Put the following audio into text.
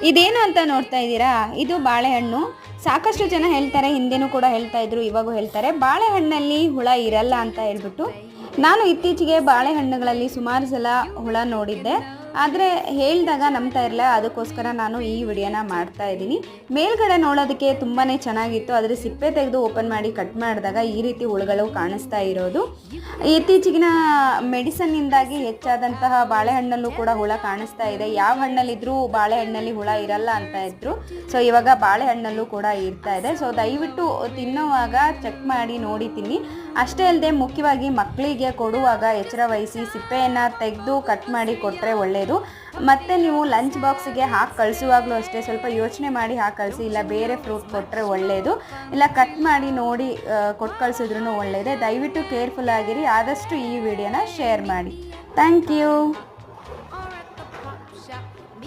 ಇದೇನು ಅಂತ ನೋಡ್ತಾ ಇದ್ದೀರಾ, ಇದು ಬಾಳೆಹಣ್ಣು. ಸಾಕಷ್ಟು ಜನ ಹೇಳ್ತಾರೆ, ಹಿಂದೆನೂ ಕೂಡ ಹೇಳ್ತಾ ಇದ್ರು, ಇವಾಗೂ ಹೇಳ್ತಾರೆ ಬಾಳೆಹಣ್ಣಲ್ಲಿ ಹುಳ ಇರಲ್ಲ ಅಂತ ಹೇಳ್ಬಿಟ್ಟು. ನಾನು ಇತ್ತೀಚೆಗೆ ಬಾಳೆಹಣ್ಣುಗಳಲ್ಲಿ ಸುಮಾರು ಸಲ ಹುಳ ನೋಡಿದ್ದೆ, ಆದರೆ ಹೇಳಿದಾಗ ನಂಬ್ತಾ ಇರಲಿಲ್ಲ. ಅದಕ್ಕೋಸ್ಕರ ನಾನು ಈ ವಿಡಿಯೋನ ಮಾಡ್ತಾ ಇದ್ದೀನಿ. ಮೇಲ್ಗಡೆ ನೋಡೋದಕ್ಕೆ ತುಂಬಾ ಚೆನ್ನಾಗಿತ್ತು, ಆದರೆ ಸಿಪ್ಪೆ ತೆಗೆದು ಓಪನ್ ಮಾಡಿ ಕಟ್ ಮಾಡಿದಾಗ ಈ ರೀತಿ ಹುಳುಗಳು ಕಾಣಿಸ್ತಾ ಇರೋದು. ಇತ್ತೀಚಿಗಿನ ಮೆಡಿಸನ್ನಿಂದಾಗಿ ಹೆಚ್ಚಾದಂತಹ ಬಾಳೆಹಣ್ಣಲ್ಲೂ ಕೂಡ ಹುಳ ಕಾಣಿಸ್ತಾ ಇದೆ. ಯಾವ ಹಣ್ಣಲ್ಲಿದ್ದರೂ ಬಾಳೆಹಣ್ಣಲ್ಲಿ ಹುಳ ಇರಲ್ಲ ಅಂತ ಇದ್ರು, ಸೊ ಇವಾಗ ಬಾಳೆಹಣ್ಣಲ್ಲೂ ಕೂಡ ಇರ್ತಾ ಇದೆ. ಸೊ ದಯವಿಟ್ಟು ತಿನ್ನುವಾಗ ಚೆಕ್ ಮಾಡಿ ನೋಡಿ ತಿನ್ನಿ. ಅಷ್ಟೇ ಅಲ್ಲದೆ ಮುಖ್ಯವಾಗಿ ಮಕ್ಕಳಿಗೆ ಕೊಡುವಾಗ ಎಚ್ಚರ ವಹಿಸಿ ಸಿಪ್ಪೆಯನ್ನು ತೆಗೆದು ಕಟ್ ಮಾಡಿ ಕೊಟ್ಟರೆ ಒಳ್ಳೆಯದು. ಮತ್ತು ನೀವು ಲಂಚ್ ಬಾಕ್ಸಿಗೆ ಹಾಕಿ ಕಳಿಸುವಾಗಲೂ ಅಷ್ಟೇ ಸ್ವಲ್ಪ ಯೋಚನೆ ಮಾಡಿ ಹಾಕಿ ಕಳಿಸಿ, ಇಲ್ಲ ಬೇರೆ ಫ್ರೂಟ್ ಕೊಟ್ಟರೆ ಒಳ್ಳೆಯದು, ಇಲ್ಲ ಕಟ್ ಮಾಡಿ ನೋಡಿ ಕೊಟ್ಟು ಕಳಿಸಿದ್ರೂ ಒಳ್ಳೆಯದೇ. ದಯವಿಟ್ಟು ಕೇರ್ಫುಲ್ ಆಗಿರಿ. ಆದಷ್ಟು ಈ ವಿಡಿಯೋನ ಶೇರ್ ಮಾಡಿ. Thank you.